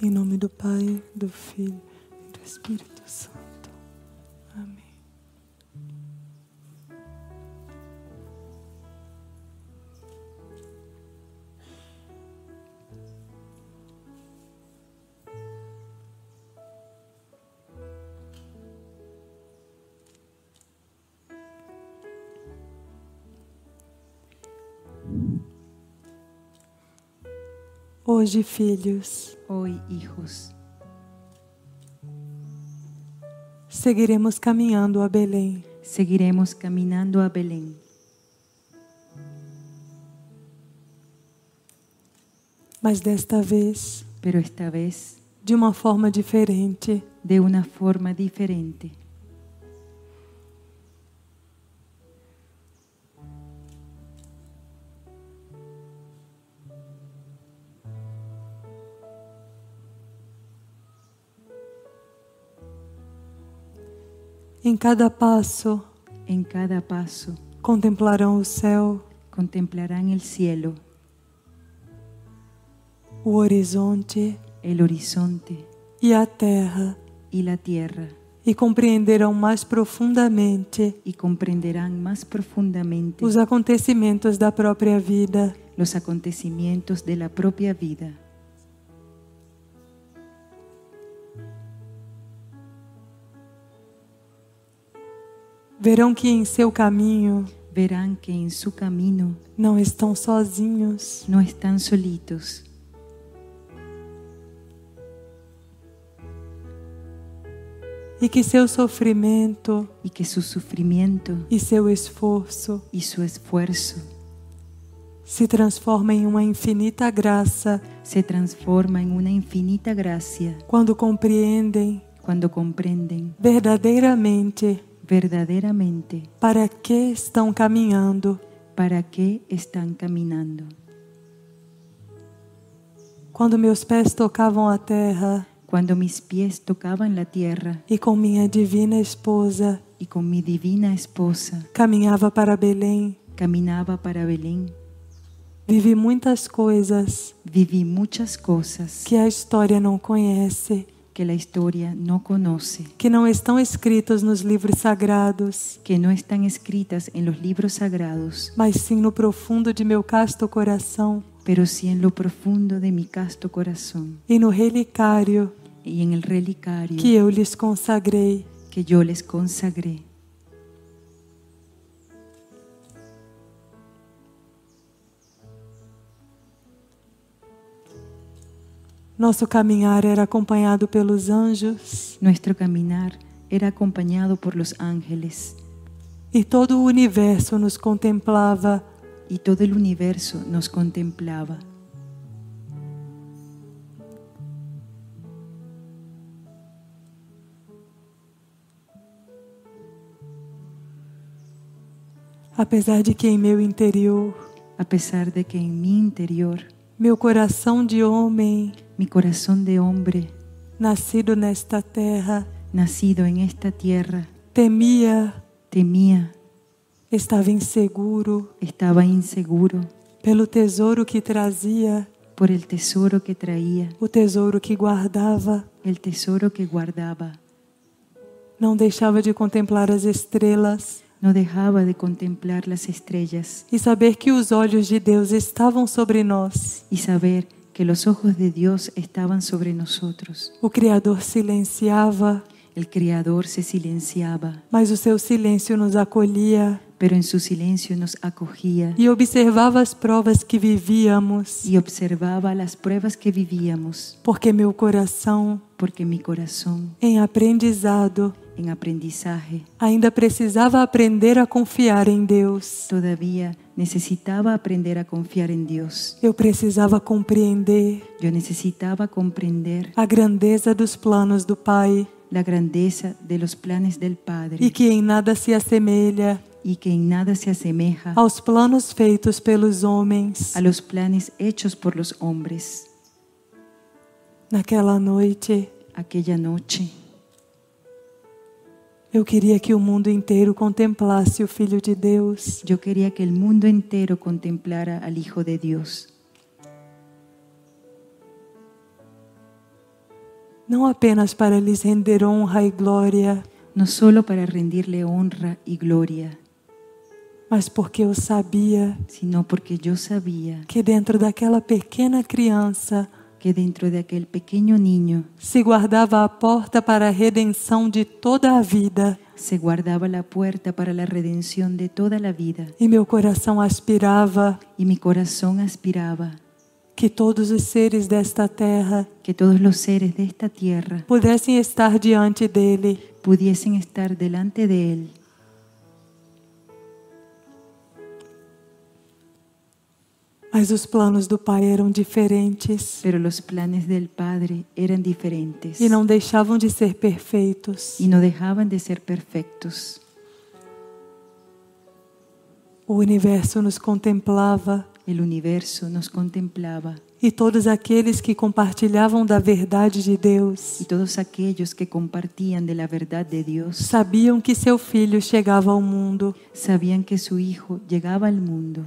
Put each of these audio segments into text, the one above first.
Em nome do Pai, do Filho e do Espírito Santo. Amém. Hoje, filhos, Hoy, hijos, seguiremos caminhando a Belém. seguiremos caminando a Belén, Mas desta vez, pero esta vez de uma forma diferente. de una forma diferente. Em cada passo, En cada paso contemplarão o céu, contemplarán el cielo, o horizonte el horizonte e a terra, y la tierra, e compreenderão mais profundamente y comprenderán más profundamente os acontecimentos da própria vida. los acontecimientos de la propia vida. Verão que em seu caminho Verán que en su camino não estão sozinhos. no están solitos, E que seu sofrimento y que su sufrimiento e seu esforço y su esfuerzo se transforma em uma infinita graça se transforma en una infinita gracia quando compreendem cuando comprenden verdadeiramente verdaderamente para que estão caminhando. para qué están caminando. Quando meus pés tocavam a terra Cuando mis pies tocaban la tierra e com minha divina esposa y con mi divina esposa caminhava para Belém, caminaba para Belén, vivi muitas coisas viví muchas cosas que a história não conhece, que la historia no conoce, que não estão escritos nos livros sagrados, que no están escritas en los libros sagrados, mas sim no profundo de meu casto coração pero sí en lo profundo de mi casto corazón e no relicário y en el relicario que eu lhes consagrei. que yo les consagré. Nosso caminhar era acompanhado pelos anjos Nuestro caminar era acompañado por los ángeles e todo o universo nos contemplava y todo el universo nos contemplaba. apesar de que em meu interior, A pesar de que en mi interior, meu coração de homem, mi corazón de hombre, nascido nesta terra, nacido en esta tierra, temia, temía, estava inseguro estaba inseguro pelo tesouro que trazia, por el tesoro que traía, o tesouro que guardava, el tesoro que guardaba. não deixava de contemplar as estrelas No dejaba de contemplar las estrellas e saber que os olhos de Deus estavam sobre nós. y saber que los ojos de Dios estaban sobre nosotros. O Criador silenciava, El Creador se silenciaba, mas o seu silêncio nos acolhia pero en su silencio nos acogía e observava as provas que vivíamos, y observaba las pruebas que vivíamos, porque meu coração, porque mi corazón, em aprendizado, en aprendizaje, ainda precisava aprender a confiar em Deus. todavía necesitaba aprender a confiar en Dios. Eu precisava compreender Yo necesitaba comprender a grandeza dos planos do Pai la grandeza de los planes del e Padre que em nada se assemelha y que en nada se asemeja aos planos feitos pelos homens. a los planes hechos por los hombres. Naquela noite, Aquella noche, eu queria que o mundo inteiro contemplasse o Filho de Deus. yo quería que el mundo entero contemplara al Hijo de Dios. não apenas para lhes render honra e glória, no solo para rendirle honra y gloria, mas porque eu sabia sino porque yo sabía que dentro daquela pequena criança que dentro de aquel pequeño niño se guardava a porta para a redenção de toda a vida. se guardaba la puerta para la redención de toda la vida, E meu coração aspirava y mi corazón aspiraba que todos os seres desta terra que todos los seres de esta tierra pudessem estar diante dele, pudiesen estar delante de Él. mas os planos do Pai eram diferentes Pero los planes del Padre eran diferentes e não deixavam de ser perfeitos. y no dejaban de ser perfectos. O universo nos contemplava El universo nos contemplaba e todos aqueles que compartilhavam da verdade de Deus y todos aquellos que compartían de la verdad de Dios sabiam que seu filho chegava ao mundo. sabían que su Hijo llegaba al mundo.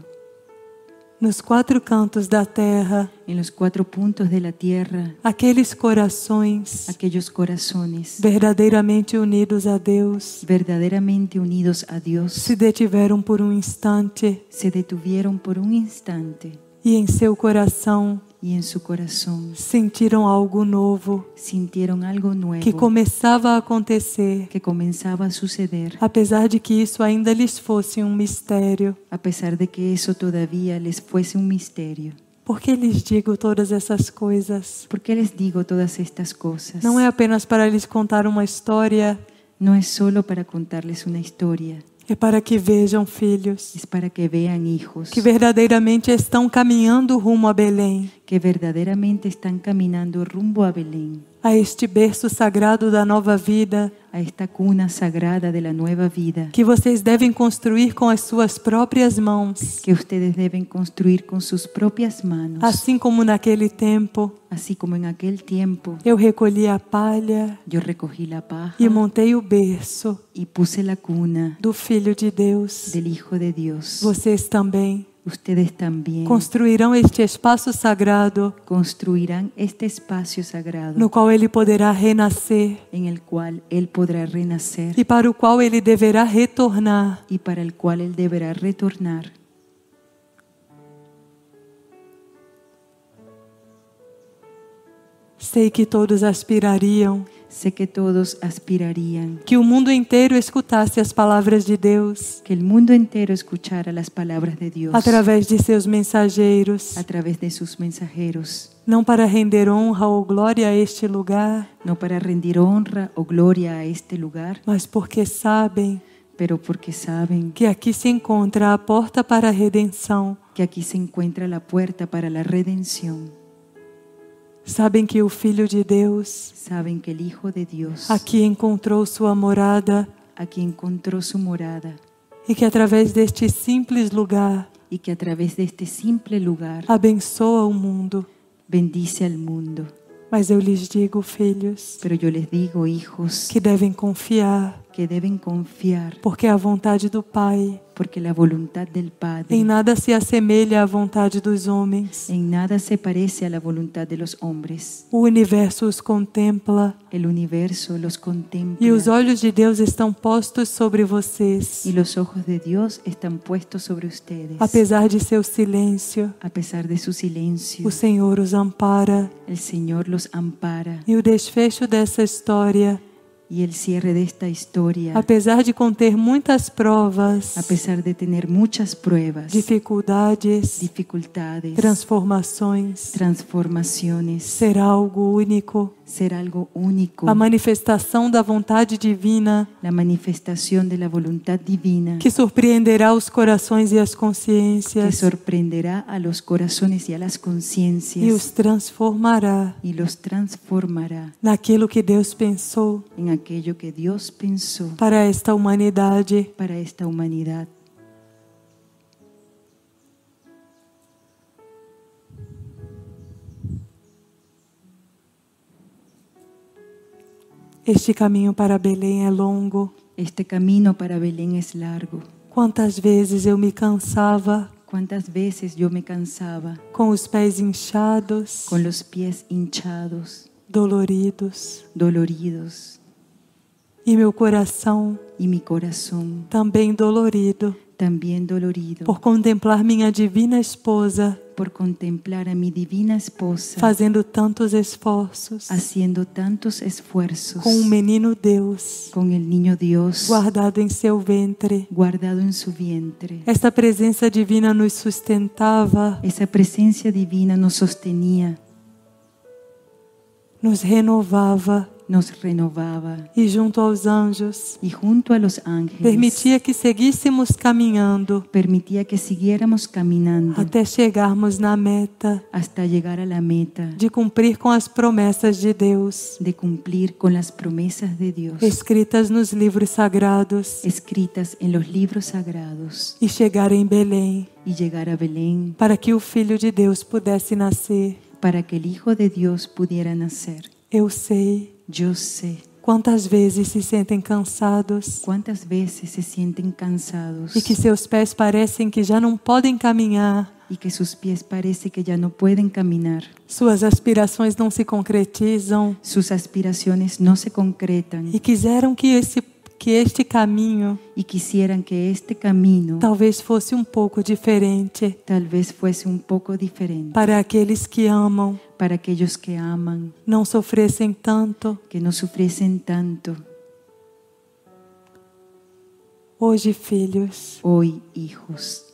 Nos quatro cantos da terra, En los cuatro puntos de la tierra, aqueles corações aquellos corazones verdadeiramente unidos a Deus verdaderamente unidos a Dios se detiveram por um instante se detuvieron por un instante e em seu coração y en su corazón sentiram algo novo sintieron algo nuevo que começava a acontecer, que comenzaba a suceder, apesar de que isso ainda lhes fosse um mistério. a pesar de que eso todavía les fuese un misterio. Por que lhes digo todas essas coisas? ¿Por qué les digo todas estas cosas? Não é apenas para lhes contar uma história, No es solo para contarles una historia, é para que vejam, filhos, es para que vean hijos que verdadeiramente estão caminhando rumo a Belém, que verdaderamente están caminando rumbo a Belén, a este berço sagrado da nova vida, a esta cuna sagrada de la nueva vida que vocês devem construir com as suas próprias mãos, que ustedes deben construir con sus propias manos. assim como naquele tempo Así como en aquel tiempo eu recolhi a palha yo recogí la paja e montei o berço y puse la cuna do Filho de Deus. del Hijo de Dios. Vocês também Ustedes también construirão este espaço sagrado construirán este espacio sagrado no qual ele poderá renascer en el cual Él podrá renacer e para o qual ele deverá retornar. y para el cual Él deberá retornar. Sei que todos aspirariam Sé que todos aspirarían que o mundo inteiro escutasse as palavras de Deus que el mundo entero escuchara las palabras de Dios através de seus mensageiros, a través de sus mensajeros, não para render honra ou glória a este lugar, no para rendir honra o gloria a este lugar, mas porque sabem pero porque saben que aqui se encontra a porta para a redenção. que aquí se encuentra la puerta para la redención. Sabem que o Filho de Deus Saben que el Hijo de Dios aqui encontrou sua morada aquí encontró su morada e que através deste simples lugar y que a través de este simple lugar abençoa o mundo. bendice al mundo. Mas eu lhes digo, filhos, Pero yo les digo, hijos, que devem confiar, que deben confiar, porque a vontade do Pai porque la voluntad del Padre em nada se assemelha à vontade dos homens. en nada se parece a la voluntad de los hombres. O universo os contempla El universo los contempla e os olhos de Deus estão postos sobre vocês. y los ojos de Dios están puestos sobre ustedes. Apesar de seu silêncio, A pesar de su silencio, o Senhor os ampara. el Señor los ampara E o desfecho dessa história, y el cierre de esta historia, apesar de conter muitas provas, a pesar de tener muchas pruebas, dificuldades, dificultades, transformações, transformaciones, será algo único. ser algo único, A manifestação da vontade divina la manifestación de la voluntad divina que surpreenderá os corações e as que consciências sorprenderá a los corazones y a las e os conciencias transformará y los transformará naquilo que Deus pensou en aquello que Dios pensó para esta humanidade. para esta humanidad. Este caminho para Belém é longo. Este camino para Belén es largo. Quantas vezes eu me cansava ¿Cuántas veces yo me cansaba com os pés inchados, con los pies hinchados doloridos. doloridos, E meu coração y mi corazón também dolorido también dolorido por contemplar minha divina esposa por contemplar a mi divina esposa fazendo tantos esforços haciendo tantos esfuerzos com menino Deus con el niño Dios guardado em seu ventre. guardado en su vientre. Esta presença divina nos sustentava, Esa presencia divina nos sostenía, nos renovava nos renovaba e junto aos anjos y junto a los ángeles permitia que seguíssemos caminhando permitía que siguiéramos caminando até chegarmos na meta hasta llegar a la meta de cumprir com as promessas de Deus de cumplir con las promesas de Dios escritas nos livros sagrados escritas en los libros sagrados e chegar em Belém y llegar a Belén para que o Filho de Deus pudesse nascer. para que el Hijo de Dios pudiera nacer. Eu sei Yo sé quantas vezes se sentem cansados cuántas veces se sienten cansados e que seus pés parecem que já não podem caminhar, y que sus pies parece que ya no pueden caminar. suas aspirações não se concretizam Sus aspiraciones no se concretan e quiseram que este caminho y quisieran que este camino talvez fosse pouco diferente tal vez fuese un poco diferente para aqueles que amam, para aquellos que aman, não sofressem tanto. que no sufriesen tanto. Hoje, filhos, Hoy, hijos,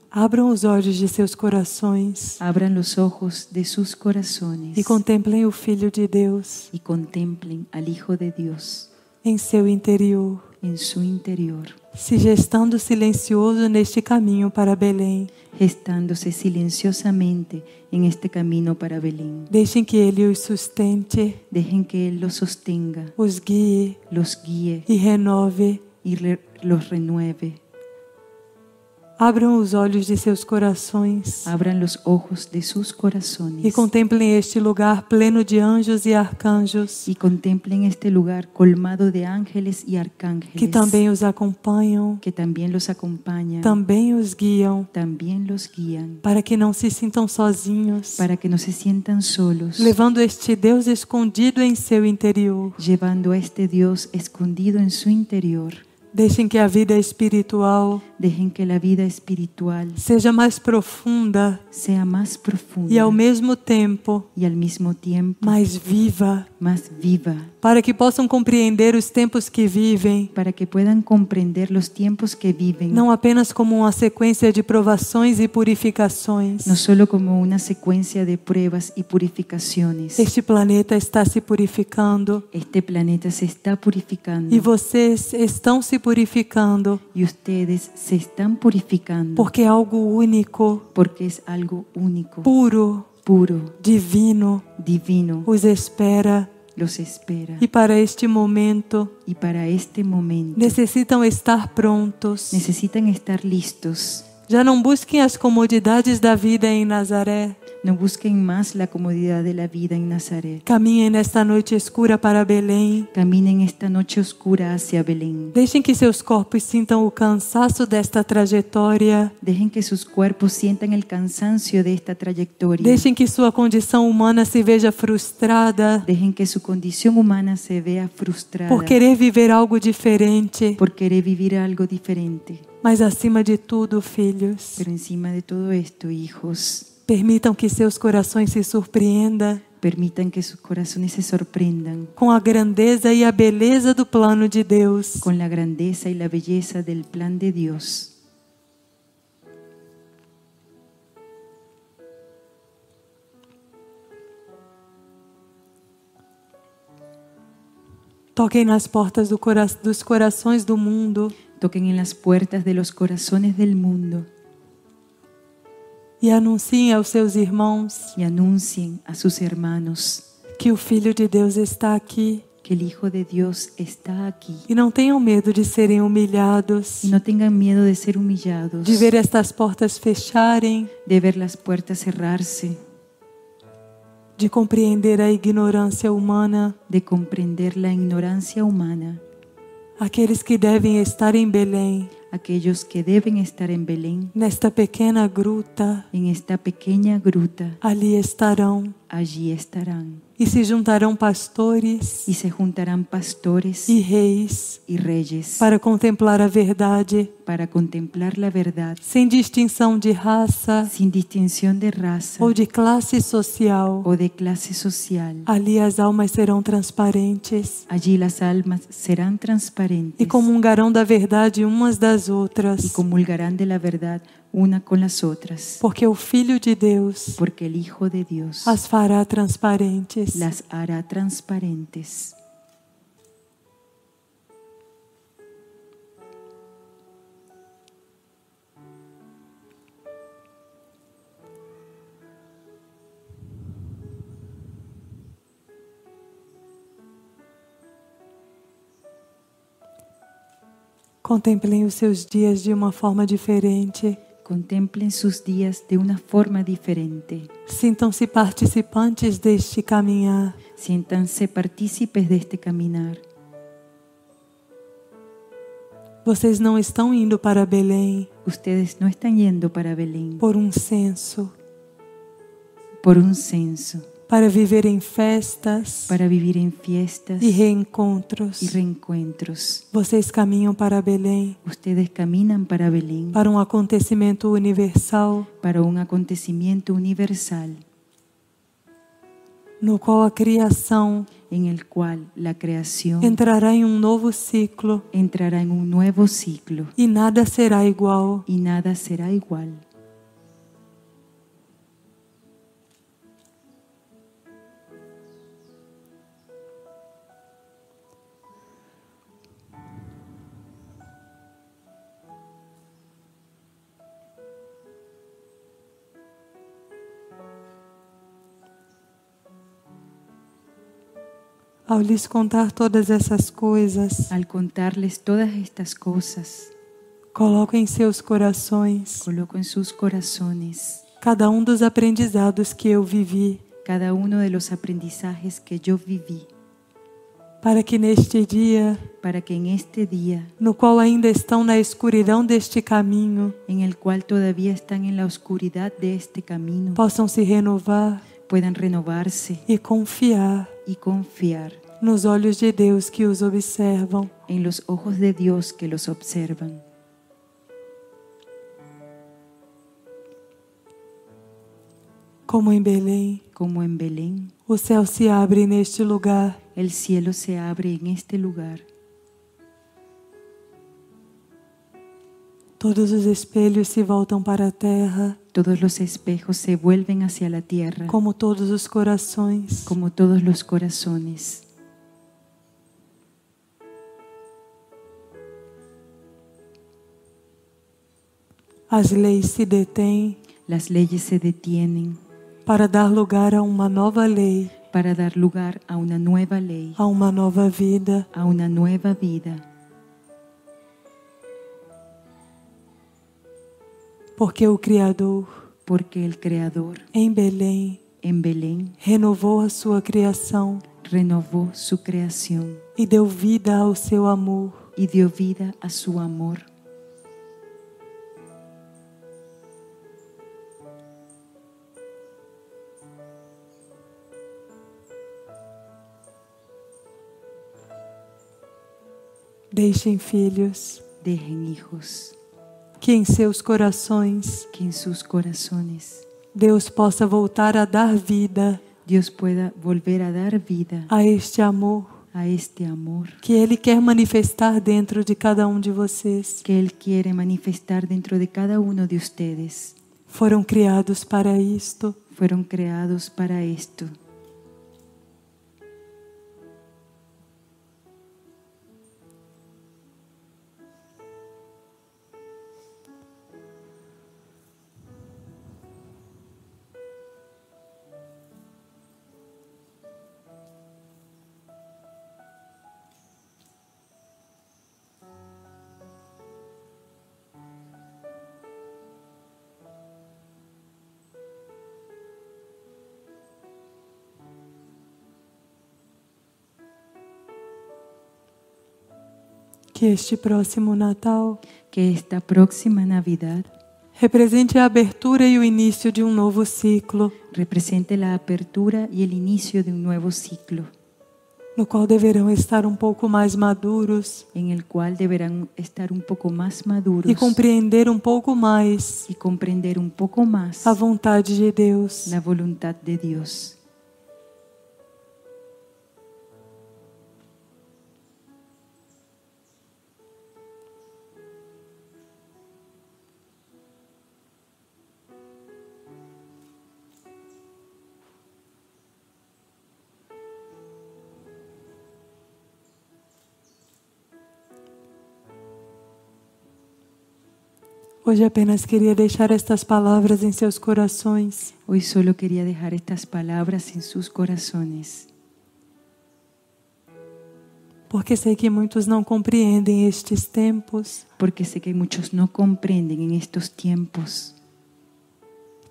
abram os olhos de seus corações abran los ojos de sus corazones e contemplem o Filho de Deus y contemplen al Hijo de Dios em seu interior, en su interior, se gestando silencioso neste caminho para Belém. gestándose silenciosamente en este camino para Belén. Deixem que Ele os sustente, Dejen que Él los sostenga, os guie los guíe e renove. y los renueve. Abram os olhos de seus corações Abran los ojos de sus corazones e contemplem este lugar pleno de anjos e arcanjos y contemplen este lugar colmado de ángeles y arcángeles que também os acompanham, que también los acompañan, também os guiam, también los guían, para que não se sintam sozinhos, para que no se sientan solos, levando este Deus escondido em seu interior. llevando a este Dios escondido en su interior. Deixem que a vida espiritual Dejen que la vida espiritual seja mais profunda sea más profunda e ao mesmo tempo y al mismo tiempo mais viva, más viva, para que possam compreender os tempos que vivem, para que puedan comprender los tiempos que viven, não apenas como uma sequência de provações e purificações. no solo como una secuencia de pruebas y purificaciones. Este planeta está se purificando Este planeta se está purificando e vocês estão se purificando y ustedes se están purificando porque é algo único, porque es algo único, puro, puro, divino, divino, os espera. los espera. E para este momento Y para este momento necessitam estar prontos. necesitan estar listos. Já não busquem as comodidades da vida em Nazaré. No busquen más la comodidad de la vida en Nazaret. Caminhem nesta noite escura para Belém. Caminen esta noche oscura hacia Belén. Deixem que seus corpos sintam o cansaço desta trajetória. Dejen que sus cuerpos sientan el cansancio de esta trayectoria. Deixem que sua condição humana se veja frustrada Dejen que su condición humana se vea frustrada por querer viver algo diferente. por querer vivir algo diferente. Mas acima de tudo, filhos, Pero encima de todo esto, hijos, permitam que seus corações se surpreendam permitan que sus corazones se sorprendan com a grandeza e a beleza do plano de Deus. con la grandeza y la belleza del plan de Dios. Toquem nas portas dos corações do mundo Toquen en las puertas de los corazones del mundo e anunciem aos seus irmãos y anuncien a sus hermanos que o Filho de Deus está aqui. que el Hijo de Dios está aquí. E não tenham medo de serem humilhados, Y no tengan miedo de ser humillados, de ver estas portas fecharem, de ver las puertas cerrarse, de compreender a ignorância humana. de comprender la ignorancia humana. Aqueles que devem estar em Belém, Aquellos que deben estar en Belén, nesta pequena gruta, en esta pequeña gruta, ali estarão. allí estarán. E se juntarão pastores Y se juntarán pastores e reis y reyes para contemplar a verdade, para contemplar la verdad, sem distinção de raça sin distinción de raza ou de classe social. o de clase social. Ali as almas serão transparentes Allí las almas serán transparentes e comungarão da verdade umas das y outras, comulgarán de la verdad una con las otras, porque o Filho de Deus porque el Hijo de Dios as fará transparentes. las hará transparentes. Contemplem os seus dias de uma forma diferente. Contemplen sus días de una forma diferente. Sintam-se participantes deste caminhar. Siéntanse partícipes de este caminar. Vocês não estão indo para Belém Ustedes no están yendo para Belén por um censo, por un censo, para viver em festas para vivir en fiestas e reencontros. y reencuentros. Vocês caminham para Belém Ustedes caminan para Belén para um acontecimento universal, para un acontecimiento universal no qual a criação en el cual la creación entrará em um novo ciclo entrará en un nuevo ciclo e nada será igual. y nada será igual. Ao lhes contar todas essas coisas, Al contarles todas estas cosas, coloco em seus corações coloco en sus corazones cada um dos aprendizados que eu vivi, cada uno de los aprendizajes que yo viví, para que neste dia, para que en este día, no qual ainda estão na escuridão deste caminho, en el cual todavía están en la oscuridad de este camino, possam se renovar puedan renovarse e confiar y confiar nos olhos de Deus que os observam. en los ojos de Dios que los observan. Como em Belém, Como en Belén, o céu se abre neste lugar el cielo se abre en este lugar. todos os espelhos se voltam para a terra, Todos los espejos se vuelven hacia la tierra, como todos os corações. como todos los corazones. As leis se detêm Las leyes se detienen para dar lugar a uma nova lei, para dar lugar a una nueva ley, a uma nova vida. a una nueva vida. Porque o Criador, Porque el Creador em Belém, en Belén renovou a sua criação renovó su creación e deu vida ao seu amor. y dio vida a su amor. Deixem, filhos, Dejen, hijos, que em seus corações que en sus corazones Deus possa voltar a dar vida Dios pueda volver a dar vida a este amor a este amor que Ele quer manifestar dentro de cada um de vocês. que Él quiere manifestar dentro de cada uno de ustedes. Foram criados para isto. Fueron creados para esto. Que este próximo Natal Que esta próxima Navidad represente a abertura e o início de um novo ciclo, represente la apertura y el inicio de un nuevo ciclo, no qual deverão estar um pouco mais maduros en el cual deberán estar un poco más maduros e compreender um pouco mais y comprender un poco más a vontade de Deus. la voluntad de Dios. Hoje apenas queria deixar estas palavras em seus corações, Hoy solo quería dejar estas palabras en sus corazones, porque sei que muitos não compreendem estes tempos, porque sé que muchos no comprenden en estos tiempos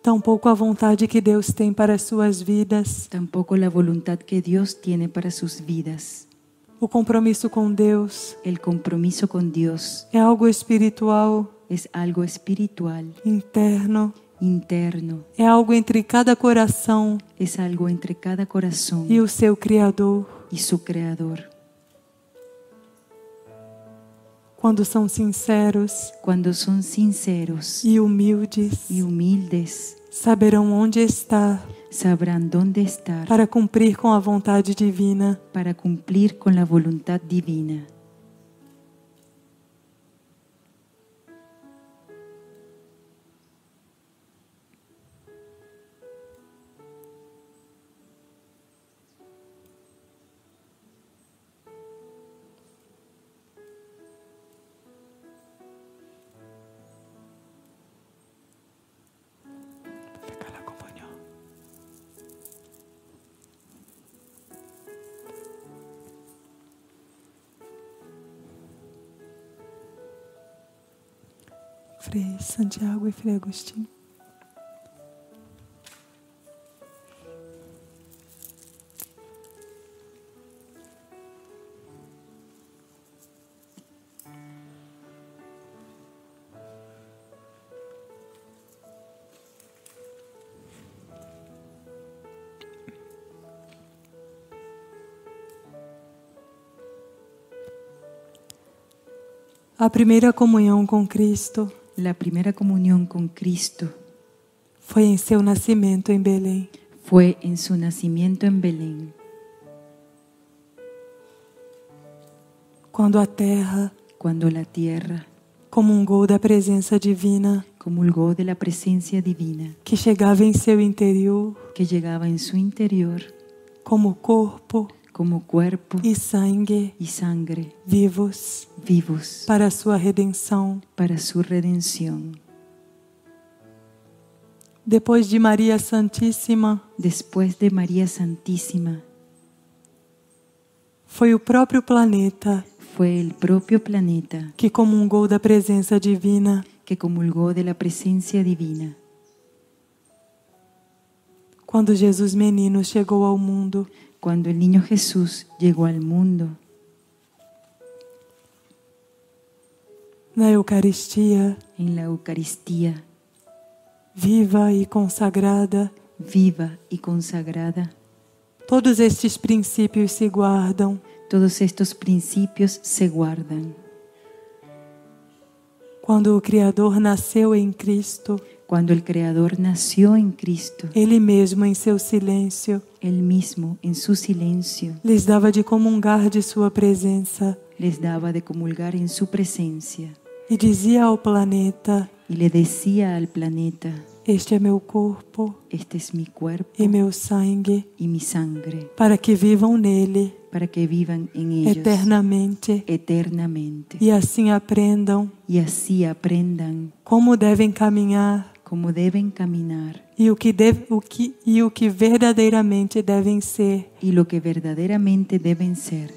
tampouco a vontade que Deus tem para as suas vidas, tampoco la voluntad que Dios tiene para sus vidas. o compromisso com Deus. El compromiso con Dios É algo espiritual, es algo espiritual, interno, interno, é algo entre cada coração es algo entre cada corazón e o seu Criador. y su Creador. Quando são sinceros Cuando son sinceros e humildes, y humildes, saberão onde estar sabrán dónde estar para cumprir com a vontade divina. para cumplir con la voluntad divina. Frei Santiago e Frei Agostinho. A primeira comunhão com Cristo La primera comunión con Cristo foi em seu nascimento em Belém. fue en su nacimiento en Belén, Quando a terra cuando la tierra comungou da presença divina comulgó de la presencia divina que chegava em seu interior que llegaba en su interior como corpo como cuerpo e sangue y sangre vivos vivos para a sua redenção. para su redención. Depois de Maria Santíssima, Después de María Santísima, foi o próprio planeta fue el propio planeta que comungou da presença divina. que comulgó de la presencia divina. Quando Jesus menino chegou ao mundo, Cuando el niño Jesús llegó al mundo, na Eucaristia, en la Eucaristía, viva e consagrada, viva y consagrada, todos estes princípios se guardam. todos estos principios se guardan. Quando o Criador nasceu em Cristo, Cuando el Creador nació en Cristo, Ele mesmo em seu silêncio Él mismo en su silencio lhes dava de comungar de sua presença les daba de comulgar en su presencia e dizia ao planeta: y le decía al planeta: este é meu corpo este es mi cuerpo e meu sangue, y mi sangre, para que vivam nele para que vivan en ellos eternamente eternamente e assim aprendam y así aprendan como devem caminhar cómo deben caminar e o que verdadeiramente devem ser. y lo que verdaderamente deben ser.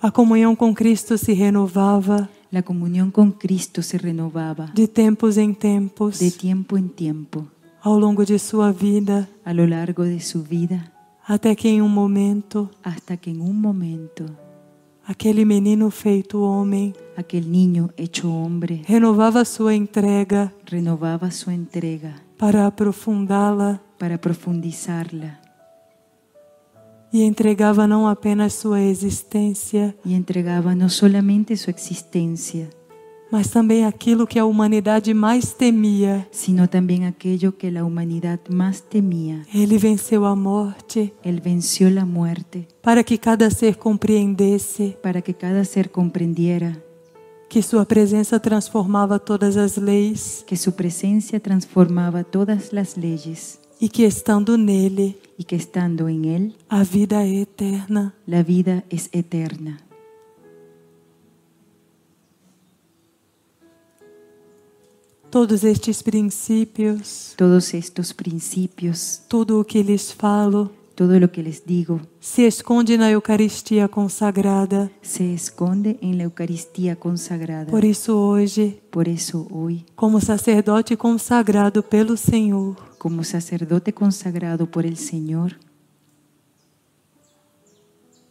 A comunhão com Cristo se renovava La comunión con Cristo se renovaba de tempos em tempos de tiempo en tiempo ao longo de sua vida, a lo largo de su vida, até que em um momento hasta que en un momento Aquele menino feito homem aquel niño hecho hombre, renovava sua entrega renovaba su entrega para aprofundá-la para profundizarla e entregava não apenas sua existência, y entregaba no solamente su existencia, mas também aquilo que a humanidade mais temia. sino también aquello que la humanidad más temía. Ele venceu a morte Él venció la muerte para que cada ser compreendesse para que cada ser comprendiera que sua presença transformava todas as leis que su presencia transformaba todas las leyes e que estando nele y que estando en Él, a vida é eterna. la vida es eterna. Todos estes princípios, Todos estos principios, tudo o que lhes falo, todo lo que les digo, se esconde na Eucaristia consagrada. se esconde en la Eucaristía consagrada. Por isso hoje, Por eso hoy, como sacerdote consagrado pelo Senhor, como sacerdote consagrado por el Señor,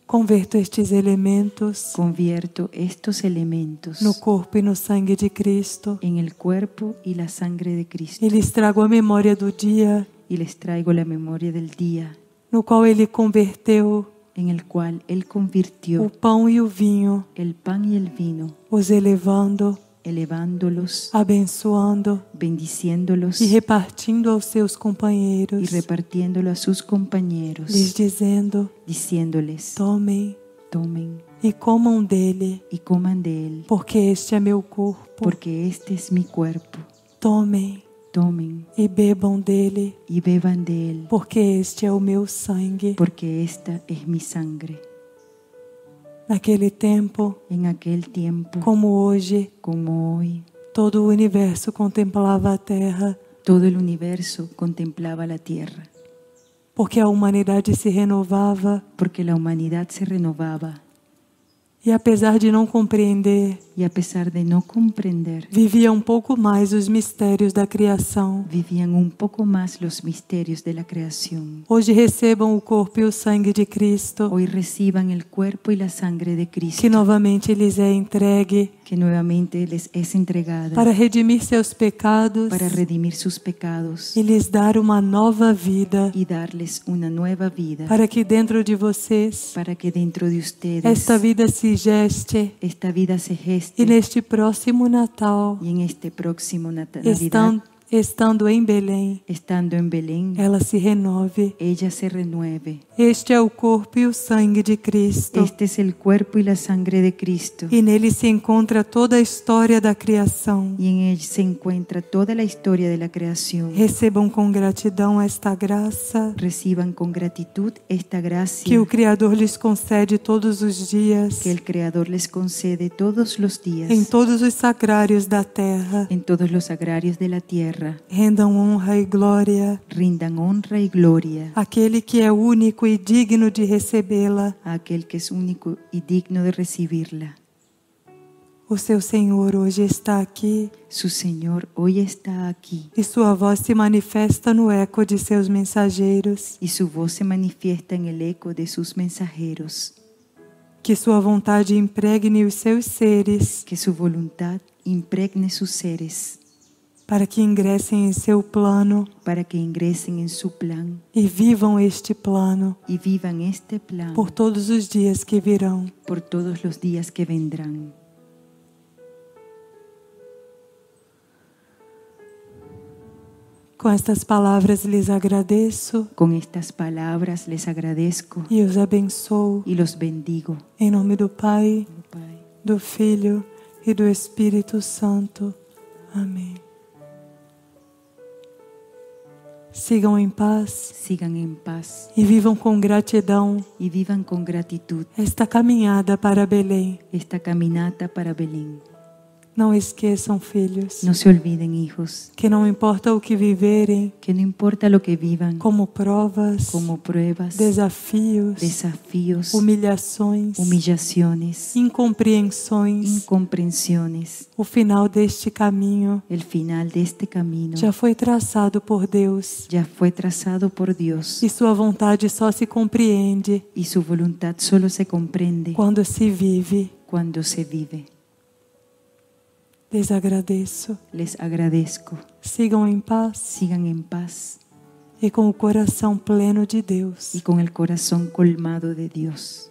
converto estes elementos convierto estos elementos no corpo e no sangue de Cristo en el cuerpo y la sangre de Cristo e lhes trago a memória do dia y les traigo la memoria del día no qual Ele converteu en el cual Él o convirtió pão e o vinho, el pan y el vino, os elevando, elevándolos, abençoando bendiciéndolos e repartindo aos seus y companheiros, repartiéndolo a sus compañeros, lhes dizendo: diciéndoles: tomem tomen e comam dele, y coman de él, porque este é meu corpo. porque este es mi cuerpo. Tomem Tomen e bebam dele, y beban de él, porque este é o meu sangue. porque esta es mi sangre. Naquele tempo, En aquel tiempo, como hoje, como hoy, todo o universo contemplava a terra, todo el universo contemplaba la tierra, porque a humanidade se renovava porque la humanidad se renovaba e, apesar de não compreender, y a pesar de no comprender, vivia pouco mais os mistérios da criação. vivían un poco más los misterios de la creación. Hoje recebam o corpo e o sangue de Cristo, Hoy reciban el cuerpo y la sangre de Cristo, que novamente lhes é entregue que nuevamente les es entregada para redimir seus pecados para redimir sus pecados e lhes dar uma nova vida, y darles una nueva vida, para que dentro de vocês para que dentro de ustedes esta vida se geste esta vida se geste, e neste próximo Natal, y en este próximo Navidad, estando em Belém, estando en Belén, ela se renove. ella se renueve. Este é o corpo e o sangue de Cristo, Este es el cuerpo y la sangre de Cristo, e nele se encontra toda a história da criação. y en él se encuentra toda la historia de la creación. Recebam com gratidão esta graça Reciban con gratitud esta que gracia o Criador lhes concede todos os dias, que el Creador les concede todos los días em todos os sacrários da terra. en todos los agrarios de la tierra. Rendam honra e glória Rindan honra y gloria àquele que é único e digno de recebê-la. a aquel que es único y digno de recibirla. O seu Senhor hoje está aqui Su Señor hoy está aquí e sua voz se manifesta no eco de seus mensageiros. y su voz se manifiesta en el eco de sus mensajeros. Que sua vontade impregne os seus seres, Que su voluntad impregne sus seres para que ingressem em seu plano para que ingresen en su plan e vivam este plano y vivan este plan por todos os dias que virão. por todos los días que vendrán. Com estas palavras lhes agradeço Con estas palabras les agradezco e os abençoo. y los bendigo. Em nome do Pai, Pai, do Filho e do Espírito Santo. Amém. Sigam em paz sigan en paz e vivam com gratidão y vivan con gratitud esta caminhada para Belém. esta caminata para Belén. Não esqueçam, filhos, No se olviden, hijos, que não importa o que viverem, que no importa lo que vivan, como provas, como pruebas, desafios, desafíos, humilhações, humillaciones, incompreensões, incomprensiones, o final deste caminho el final de este camino já foi traçado por Deus ya fue trazado por Dios e sua vontade só se compreende y su voluntad solo se comprende quando se vive. cuando se vive. Les agradeço. Les agradezco. Sigam em paz Sigan en paz e com o coração pleno de Deus. y con el corazón colmado de Dios.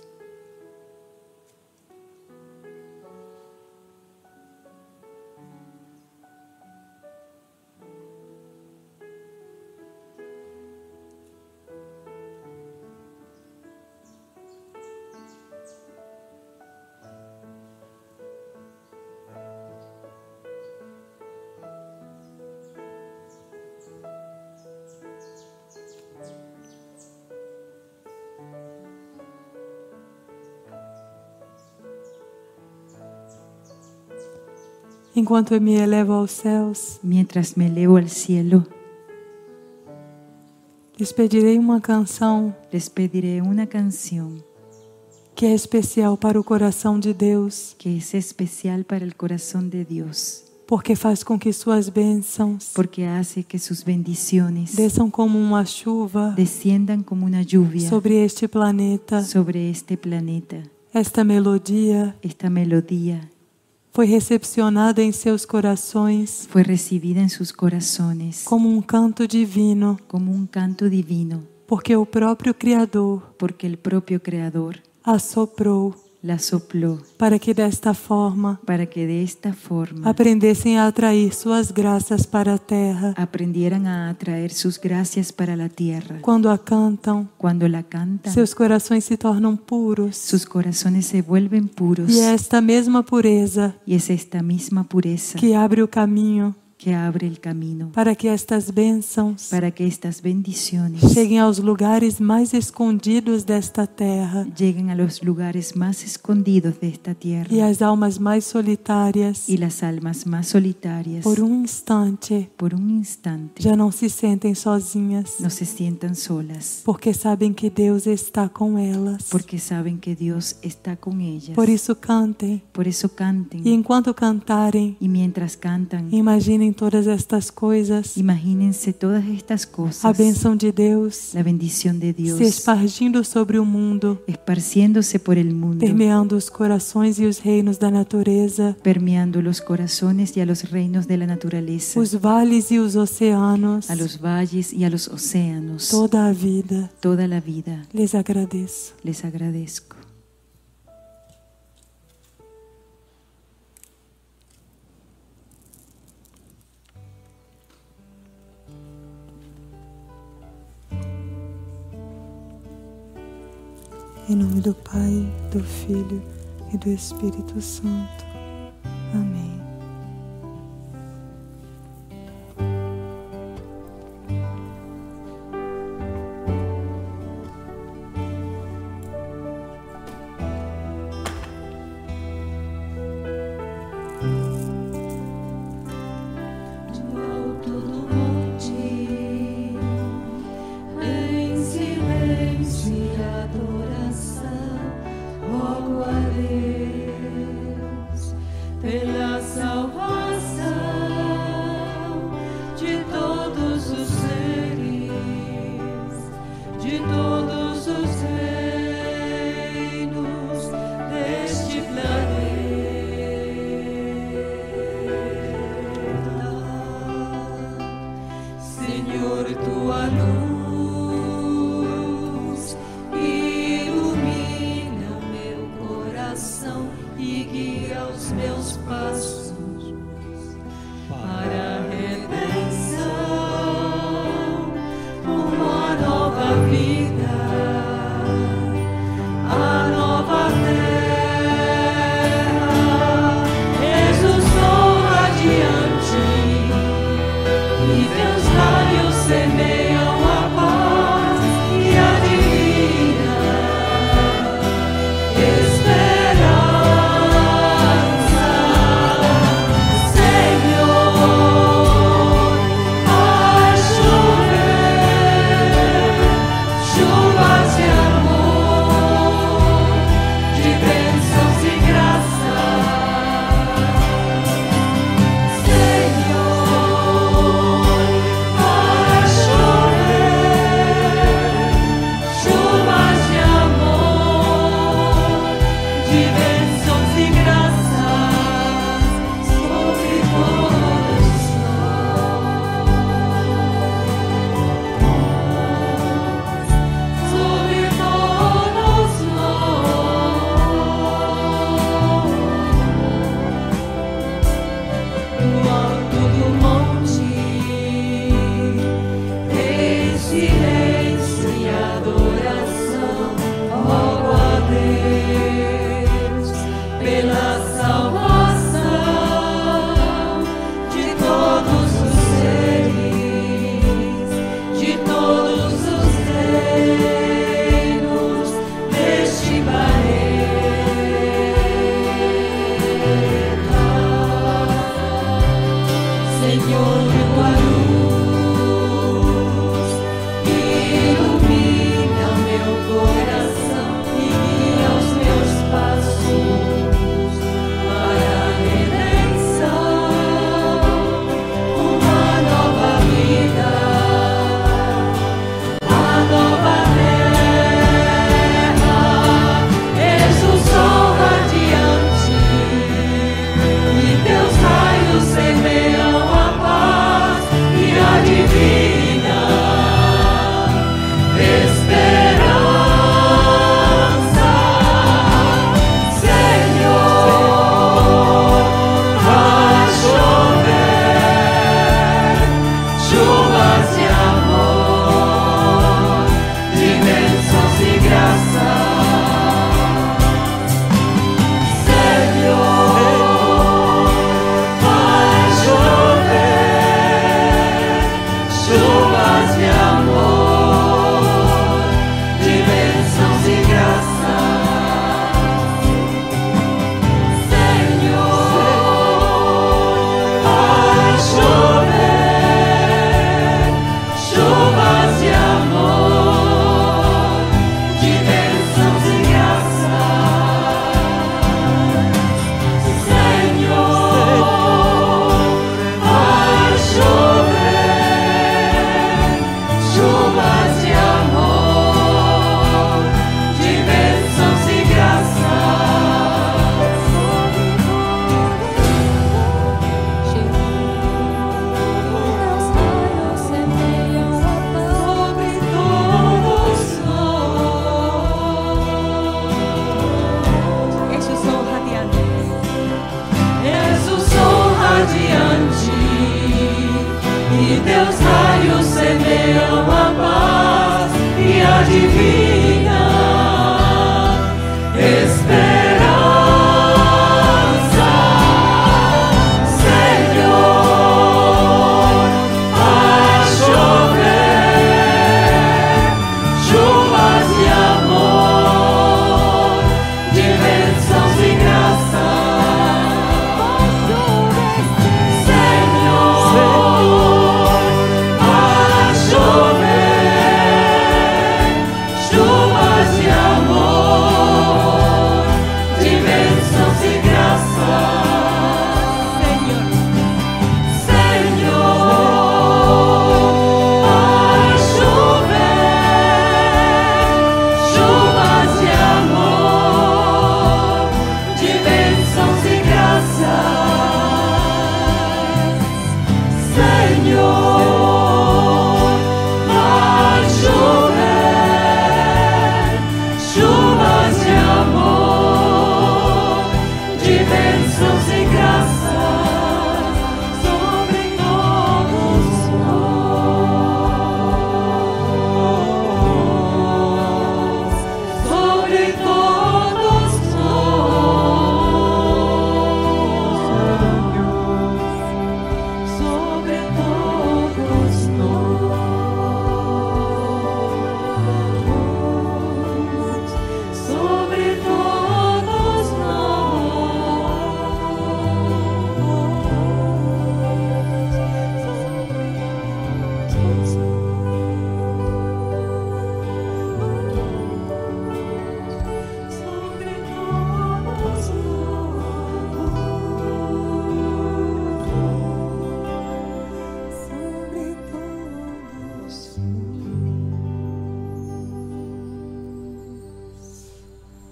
Enquanto eu me elevo aos céus, Mientras me elevo al cielo, lhes pedirei uma canção les pediré una canción que é especial para o coração de Deus, que es especial para el corazón de Dios, porque faz com que suas bênçãos porque hace que sus bendiciones desçam como uma chuva desciendan como una lluvia sobre este planeta. sobre este planeta. Esta melodia Esta melodía foi recepcionada em seus corações fue recibida en sus corazones como um canto divino, como un canto divino, porque o próprio Criador porque el propio Creador assoprou la sopló para que desta forma para que de esta forma aprendessem a atrair suas graças para a terra. aprendieran a atraer sus gracias para la tierra. Quando a cantam, Cuando la cantan, seus corações se tornam puros. sus corazones se vuelven puros E é esta mesma pureza y es esta misma pureza que abre o caminho que abre el camino para que estas bênçãos para que estas bendiciones cheguem aos lugares mais escondidos desta terra lleguen a los lugares más escondidos de esta e tierra às almas mais solitárias, y las almas más solitarias por um instante, por un instante já não se sentem sozinhas, no se sientan solas porque sabem que Deus está com elas. porque saben que Dios está con ellas. Por isso cantem, Por eso canten e enquanto cantarem, y mientras cantan imaginem todas estas coisas, imagínense todas estas cosas, a bênção de Deus la bendición de Dios se espargindo sobre o mundo, esparciéndose por el mundo, permeando os corações e os reinos da natureza, permeando los corazones y a los reinos de la naturaleza, os vales e os oceanos, a los valles y a los océanos, toda a vida. toda la vida. Les agradeço. Les agradezco. Em nome do Pai, do Filho e do Espírito Santo. Amém. Pela salvação de todos os seres, de todos os reinos deste planeta. Senhor, tua luz ilumina meu coração e guia os meus passos para a redenção, uma nova vida, a nova terra. Jesus, vou adiante e teus lábios semeia saciar.